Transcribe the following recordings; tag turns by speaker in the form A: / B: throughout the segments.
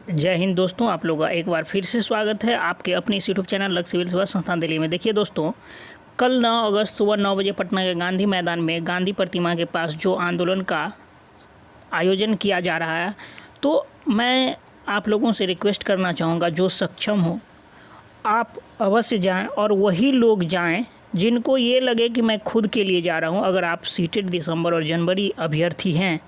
A: जय हिंद दोस्तों, आप लोगों का एक बार फिर से स्वागत है आपके अपने इस यूट्यूब चैनल लक्ष्य सिविल सेवा संस्थान दिल्ली में। देखिए दोस्तों, कल 9 अगस्त सुबह 9 बजे पटना के गांधी मैदान में गांधी प्रतिमा के पास जो आंदोलन का आयोजन किया जा रहा है, तो मैं आप लोगों से रिक्वेस्ट करना चाहूँगा, जो सक्षम हो आप अवश्य जाएं और वही लोग जाएं जिनको ये लगे कि मैं खुद के लिए जा रहा हूं। अगर आप सीटेड दिसंबर और जनवरी अभ्यर्थी हैं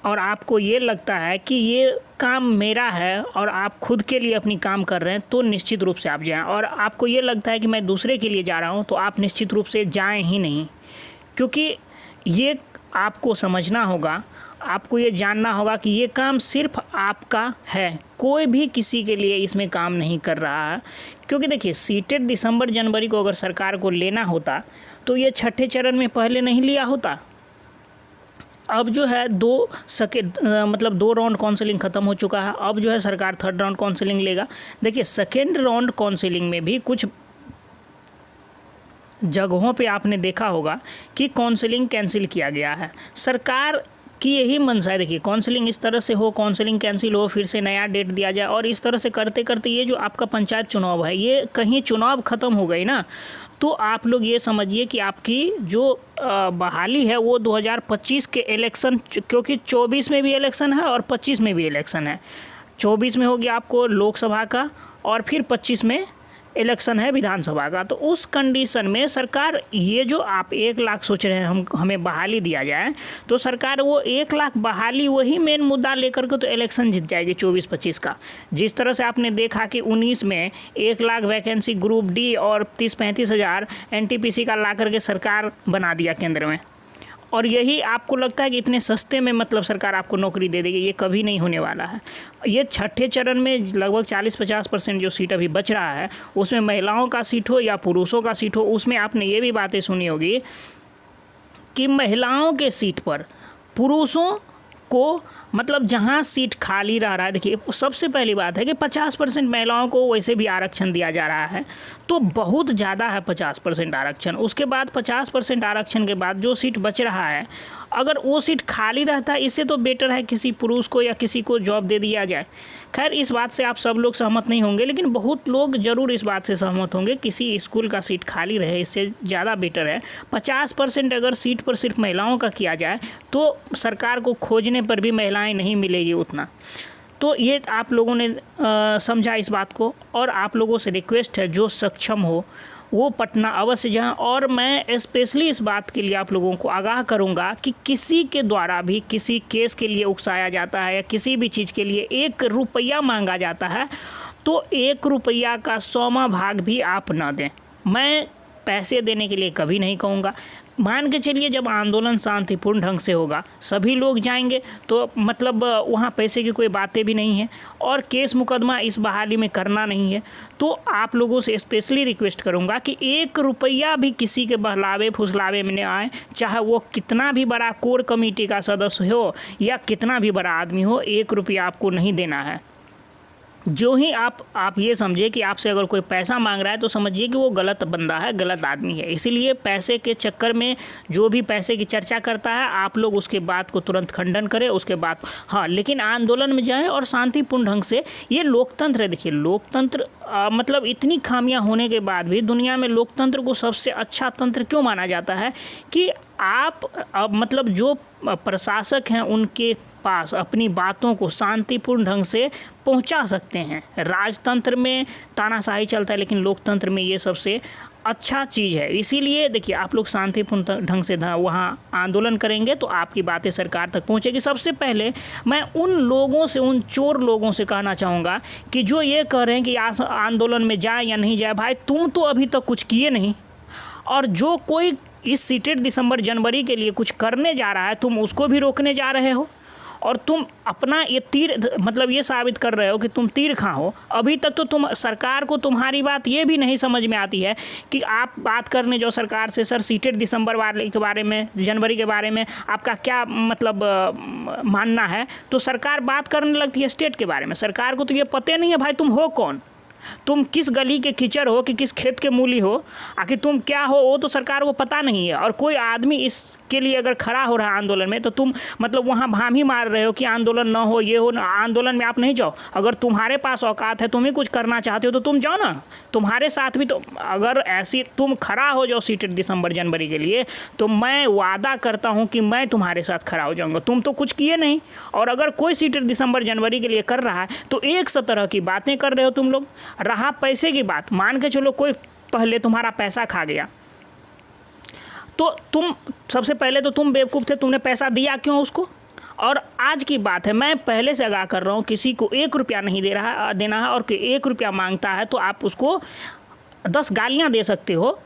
A: और आपको ये लगता है कि ये काम मेरा है और आप खुद के लिए अपनी काम कर रहे हैं, तो निश्चित रूप से आप जाएं। और आपको ये लगता है कि मैं दूसरे के लिए जा रहा हूं, तो आप निश्चित रूप से जाएं ही नहीं, क्योंकि ये आपको समझना होगा, आपको ये जानना होगा कि ये काम सिर्फ आपका है, कोई भी किसी के लिए इसमें काम नहीं कर रहा है। क्योंकि देखिए, सीटेड दिसंबर जनवरी को अगर सरकार को लेना होता तो ये छठे चरण में पहले नहीं लिया होता। अब जो है दो राउंड काउंसलिंग ख़त्म हो चुका है। अब जो है सरकार थर्ड राउंड काउंसलिंग लेगा। देखिए, सेकेंड राउंड काउंसलिंग में भी कुछ जगहों पे आपने देखा होगा कि काउंसलिंग कैंसिल किया गया है। सरकार की यही मंशा है। देखिए, काउंसलिंग इस तरह से हो, काउंसलिंग कैंसिल हो, फिर से नया डेट दिया जाए, और इस तरह से करते करते ये जो आपका पंचायत चुनाव है, ये कहीं चुनाव ख़त्म हो गई ना, तो आप लोग ये समझिए कि आपकी जो बहाली है वो 2025 के इलेक्शन, क्योंकि 24 में भी इलेक्शन है और 25 में भी इलेक्शन है। 24 में होगी आपको लोकसभा का और फिर 25 में इलेक्शन है विधानसभा का। तो उस कंडीशन में सरकार, ये जो आप 1 लाख सोच रहे हैं हमें बहाली दिया जाए, तो सरकार वो 1 लाख बहाली वही मेन मुद्दा लेकर के तो इलेक्शन जीत जाएगी 24-25 का। जिस तरह से आपने देखा कि 19 में 1 लाख वैकेंसी ग्रुप डी और 30-35 हज़ार NTPC का ला करके सरकार बना दिया केंद्र में, और यही आपको लगता है कि इतने सस्ते में मतलब सरकार आपको नौकरी दे देगी। ये कभी नहीं होने वाला है। ये छठे चरण में लगभग 40-50% जो सीट अभी बच रहा है, उसमें महिलाओं का सीट हो या पुरुषों का सीट हो, उसमें आपने ये भी बातें सुनी होगी कि महिलाओं के सीट पर पुरुषों को मतलब जहाँ सीट खाली रह रहा है, देखिए सबसे पहली बात है कि 50% महिलाओं को वैसे भी आरक्षण दिया जा रहा है, तो बहुत ज़्यादा है 50% आरक्षण। उसके बाद 50% आरक्षण के बाद जो सीट बच रहा है, अगर वो सीट खाली रहता है, इससे तो बेटर है किसी पुरुष को या किसी को जॉब दे दिया जाए। खैर, इस बात से आप सब लोग सहमत नहीं होंगे, लेकिन बहुत लोग ज़रूर इस बात से सहमत होंगे, किसी स्कूल का सीट खाली रहे, इससे ज़्यादा बेटर है 50% अगर सीट पर सिर्फ महिलाओं का किया जाए, तो सरकार को खोजने पर भी महिलाएं नहीं मिलेगी उतना। तो ये आप लोगों ने समझा इस बात को, और आप लोगों से रिक्वेस्ट है, जो सक्षम हो वो पटना अवश्य जाएं। और मैं स्पेशली इस बात के लिए आप लोगों को आगाह करूंगा कि किसी के द्वारा भी किसी केस के लिए उकसाया जाता है या किसी भी चीज़ के लिए 1 रुपया मांगा जाता है, तो 1 रुपया का 100वां भाग भी आप न दें। मैं पैसे देने के लिए कभी नहीं कहूँगा। मान के चलिए, जब आंदोलन शांतिपूर्ण ढंग से होगा, सभी लोग जाएंगे, तो मतलब वहाँ पैसे की कोई बातें भी नहीं है, और केस मुकदमा इस बहाली में करना नहीं है। तो आप लोगों से स्पेशली रिक्वेस्ट करूँगा कि 1 रुपया भी किसी के बहलावे फुसलावे में न आए, चाहे वो कितना भी बड़ा कोर कमेटी का सदस्य हो या कितना भी बड़ा आदमी हो, 1 रुपया आपको नहीं देना है। जो ही आप ये समझे कि आपसे अगर कोई पैसा मांग रहा है, तो समझिए कि वो गलत बंदा है, गलत आदमी है। इसीलिए पैसे के चक्कर में जो भी पैसे की चर्चा करता है, आप लोग उसके बात को तुरंत खंडन करें। उसके बाद हाँ, लेकिन आंदोलन में जाएं और शांतिपूर्ण ढंग से। ये लोकतंत्र है। देखिए, लोकतंत्र मतलब इतनी खामियां होने के बाद भी दुनिया में लोकतंत्र को सबसे अच्छा तंत्र क्यों माना जाता है कि आप मतलब जो प्रशासक हैं उनके पास अपनी बातों को शांतिपूर्ण ढंग से पहुंचा सकते हैं। राजतंत्र में तानाशाही चलता है, लेकिन लोकतंत्र में ये सबसे अच्छा चीज़ है। इसीलिए देखिए, आप लोग शांतिपूर्ण ढंग से वहाँ आंदोलन करेंगे तो आपकी बातें सरकार तक पहुँचेगी। सबसे पहले मैं उन लोगों से, उन चोर लोगों से कहना चाहूँगा कि जो ये कह रहे हैं कि आंदोलन में जाए या नहीं जाए, भाई तुम तो अभी तक कुछ किए नहीं, और जो कोई इस सीटेड दिसंबर जनवरी के लिए कुछ करने जा रहा है, तुम उसको भी रोकने जा रहे हो, और तुम अपना ये तीर मतलब ये साबित कर रहे हो कि तुम तीर खां हो। अभी तक तो तुम सरकार को तुम्हारी बात ये भी नहीं समझ में आती है कि आप बात करने जो सरकार से, सर सीटेड दिसंबर वाले के बारे में, जनवरी के बारे में आपका क्या मतलब मानना है, तो सरकार बात करने लगती है स्टेट के बारे में। सरकार को तो ये पता नहीं है भाई तुम हो कौन, तुम किस गली के कीचड़ हो कि किस खेत के मूली हो, आखिर तुम क्या हो वो तो सरकार को पता नहीं है। और कोई आदमी इसके लिए अगर खड़ा हो रहा है आंदोलन में, तो तुम मतलब वहाँ भाम ही मार रहे हो कि आंदोलन ना हो, ये हो ना। आंदोलन में आप नहीं जाओ। अगर तुम्हारे पास औकात है, तुम ही कुछ करना चाहते हो तो तुम जाओ ना, तुम्हारे साथ भी। तो अगर ऐसी तुम खड़ा हो जाओ सीटेड दिसंबर जनवरी के लिए, तो मैं वादा करता हूँ कि मैं तुम्हारे साथ खड़ा हो जाऊँगा। तुम तो कुछ किए नहीं, और अगर कोई सीटेड दिसंबर जनवरी के लिए कर रहा है तो 100 तरह की बातें कर रहे हो तुम लोग। रहा पैसे की बात, मान के चलो कोई पहले तुम्हारा पैसा खा गया, तो तुम सबसे पहले तो तुम बेवकूफ़ थे, तुमने पैसा दिया क्यों उसको। और आज की बात है, मैं पहले से आगाह कर रहा हूँ, किसी को 1 रुपया नहीं देना है, और कोई 1 रुपया मांगता है तो आप उसको 10 गालियाँ दे सकते हो।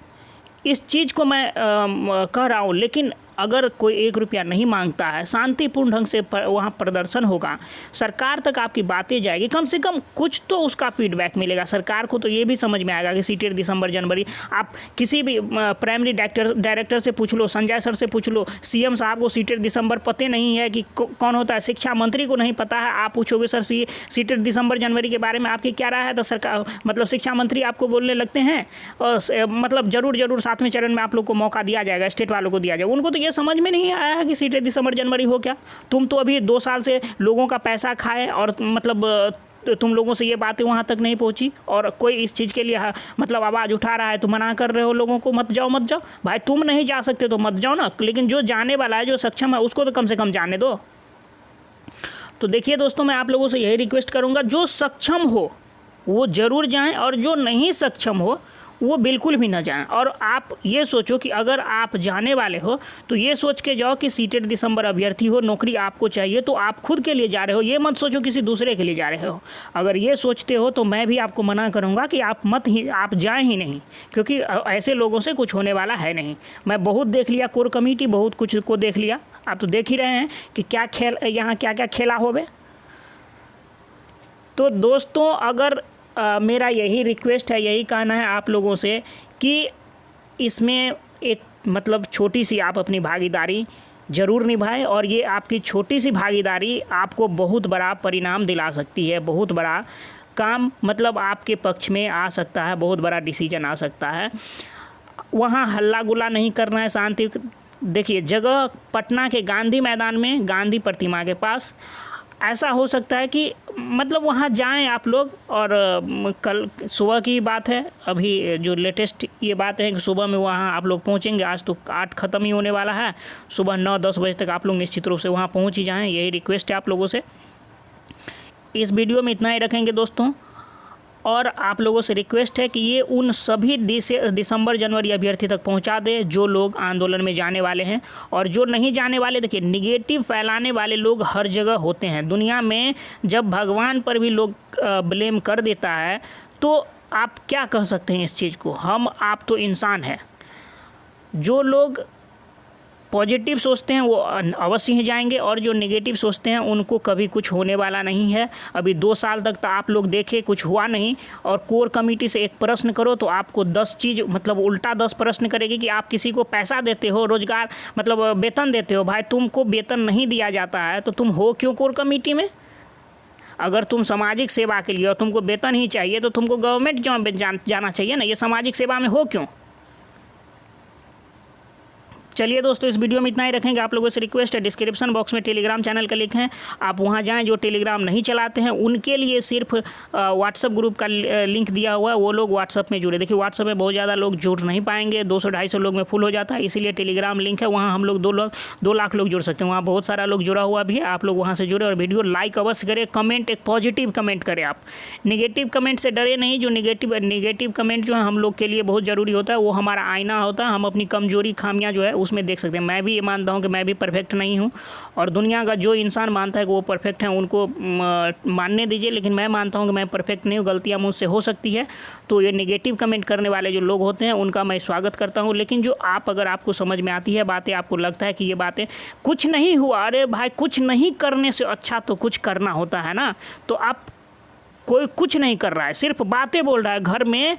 A: इस चीज़ को मैं कह रहा हूँ। लेकिन अगर कोई 1 रुपया नहीं मांगता है, शांतिपूर्ण ढंग से वहाँ प्रदर्शन होगा, सरकार तक आपकी बातें जाएगी, कम से कम कुछ तो उसका फीडबैक मिलेगा। सरकार को तो ये भी समझ में आएगा कि सीटेड दिसंबर जनवरी, आप किसी भी प्राइमरी डायरेक्टर से पूछ लो, संजय सर से पूछ लो, सीएम साहब को सीटेड दिसंबर पते नहीं है कि कौन होता है, शिक्षा मंत्री को नहीं पता है। आप पूछोगे सर सीटेड दिसंबर जनवरी के बारे में आपकी क्या राय है, तो सरकार मतलब शिक्षा मंत्री आपको बोलने लगते हैं, और मतलब ज़रूर 7वें चरण में आप लोग को मौका दिया जाएगा, स्टेट वालों को दिया जाएगा। उनको तो ये समझ में नहीं आया है कि सीटेड दिसंबर जनवरी हो क्या। तुम तो अभी 2 साल से लोगों का पैसा खाए, और मतलब तुम लोगों से ये बातें वहाँ तक नहीं पहुँची, और कोई इस चीज़ के लिए मतलब आवाज़ उठा रहा है तो मना कर रहे हो लोगों को, मत जाओ मत जाओ। भाई तुम नहीं जा सकते तो मत जाओ ना, लेकिन जो जाने वाला है, जो सक्षम है, उसको तो कम से कम जाने दो। तो देखिए दोस्तों, मैं आप लोगों से यही रिक्वेस्ट करूँगा, जो सक्षम हो वो ज़रूर जाएँ, और जो नहीं सक्षम हो वो बिल्कुल भी ना जाएं। और आप ये सोचो कि अगर आप जाने वाले हो तो ये सोच के जाओ कि सीटेड दिसंबर अभ्यर्थी हो, नौकरी आपको चाहिए, तो आप खुद के लिए जा रहे हो। ये मत सोचो किसी दूसरे के लिए जा रहे हो। अगर ये सोचते हो तो मैं भी आपको मना करूंगा कि आप जाएं ही नहीं, क्योंकि ऐसे लोगों से कुछ होने वाला है नहीं। मैं बहुत देख लिया, कोर कमेटी बहुत कुछ को देख लिया। आप तो देख ही रहे हैं कि क्या खेल यहाँ क्या क्या खेला होवे। तो दोस्तों, अगर मेरा यही रिक्वेस्ट है, यही कहना है आप लोगों से कि इसमें एक मतलब छोटी सी आप अपनी भागीदारी ज़रूर निभाएं, और ये आपकी छोटी सी भागीदारी आपको बहुत बड़ा परिणाम दिला सकती है, बहुत बड़ा काम मतलब आपके पक्ष में आ सकता है, बहुत बड़ा डिसीजन आ सकता है। वहाँ हल्ला गुल्ला नहीं करना है, शांति। देखिए, जगह पटना के गांधी मैदान में, गांधी प्रतिमा के पास, ऐसा हो सकता है कि मतलब वहाँ जाएं आप लोग। और कल सुबह की बात है, अभी जो लेटेस्ट ये बात है कि सुबह में वहाँ आप लोग पहुँचेंगे। आज तो 8 ख़त्म ही होने वाला है, सुबह 9-10 बजे तक आप लोग निश्चित रूप से वहाँ पहुँच ही जाएँ। यही रिक्वेस्ट है आप लोगों से। इस वीडियो में इतना ही रखेंगे दोस्तों, और आप लोगों से रिक्वेस्ट है कि ये उन सभी दिसंबर जनवरी अभ्यर्थी तक पहुंचा दे जो लोग आंदोलन में जाने वाले हैं। और जो नहीं जाने वाले, देखिए, निगेटिव फैलाने वाले लोग हर जगह होते हैं दुनिया में। जब भगवान पर भी लोग ब्लेम कर देता है तो आप क्या कह सकते हैं इस चीज़ को। हम आप तो इंसान हैं। जो लोग पॉजिटिव सोचते हैं वो अवश्य ही जाएंगे, और जो नेगेटिव सोचते हैं उनको कभी कुछ होने वाला नहीं है। अभी 2 साल तक तो आप लोग देखे कुछ हुआ नहीं, और कोर कमेटी से एक प्रश्न करो तो आपको 10 चीज़ मतलब उल्टा 10 प्रश्न करेगी कि आप किसी को पैसा देते हो, रोजगार मतलब वेतन देते हो। भाई तुमको वेतन नहीं दिया जाता है तो तुम हो क्यों कोर कमेटी में। अगर तुम सामाजिक सेवा के लिए और तुमको वेतन ही चाहिए तो तुमको गवर्नमेंट जाना चाहिए ना, ये सामाजिक सेवा में हो क्यों। चलिए दोस्तों, इस वीडियो में इतना ही रखेंगे। आप लोगों से रिक्वेस्ट है, डिस्क्रिप्शन बॉक्स में टेलीग्राम चैनल का लिंक है, आप वहां जाएं। जो टेलीग्राम नहीं चलाते हैं उनके लिए सिर्फ व्हाट्सअप ग्रुप का लिंक दिया हुआ है, वो लोग व्हाट्सअप में जुड़े। देखिए, व्हाट्सअप में बहुत ज़्यादा लोग जुड़ नहीं पाएंगे, 200-250 लोग में फुल हो जाता है, इसीलिए टेलीग्राम लिंक है, वहाँ हम लोग 2 लाख लोग जुड़ सकते हैं। वहाँ बहुत सारा लोग जुड़ा हुआ भी है, आप लोग वहाँ से जुड़े। और वीडियो लाइक अवश्य करें, कमेंट एक पॉजिटिव कमेंट करें। आप निगेटिव कमेंट से डरे नहीं। जो निगेटिव कमेंट जो है हम लोग के लिए बहुत ज़रूरी होता है, वो हमारा आईना होता है। हम अपनी कमजोरी खामियाँ जो है उसमें देख सकते हैं। मैं भी ये मानता हूँ कि मैं भी परफेक्ट नहीं हूँ, और दुनिया का जो इंसान मानता है कि वो परफेक्ट है उनको मानने दीजिए, लेकिन मैं मानता हूँ कि मैं परफेक्ट नहीं हूँ, गलतियाँ मुझसे हो सकती है। तो ये नेगेटिव कमेंट करने वाले जो लोग होते हैं उनका मैं स्वागत करता हूँ। लेकिन जो अगर आपको समझ में आती है बातें, आपको लगता है कि ये बातें कुछ नहीं हुआ, अरे भाई कुछ नहीं करने से अच्छा तो कुछ करना होता है ना, तो आप कोई कुछ नहीं कर रहा है, सिर्फ बातें बोल रहा है। घर में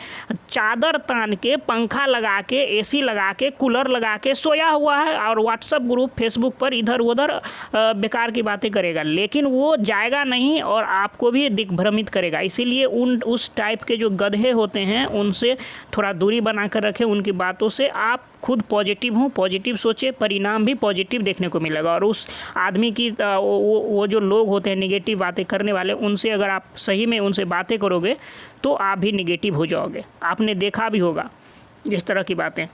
A: चादर तान के, पंखा लगा के, एसी लगा के, कूलर लगा के सोया हुआ है और व्हाट्सएप ग्रुप, फेसबुक पर इधर उधर बेकार की बातें करेगा, लेकिन वो जाएगा नहीं और आपको भी दिग्भ्रमित करेगा। इसीलिए उस टाइप के जो गधे होते हैं उनसे थोड़ा दूरी बना कर रखें, उनकी बातों से। आप खुद पॉजिटिव हों, पॉजिटिव सोचें, परिणाम भी पॉजिटिव देखने को मिलेगा। और उस आदमी की वो जो लोग होते हैं नेगेटिव बातें करने वाले, उनसे अगर आप सही में उनसे बातें करोगे तो आप भी नेगेटिव हो जाओगे। आपने देखा भी होगा इस तरह की बातें।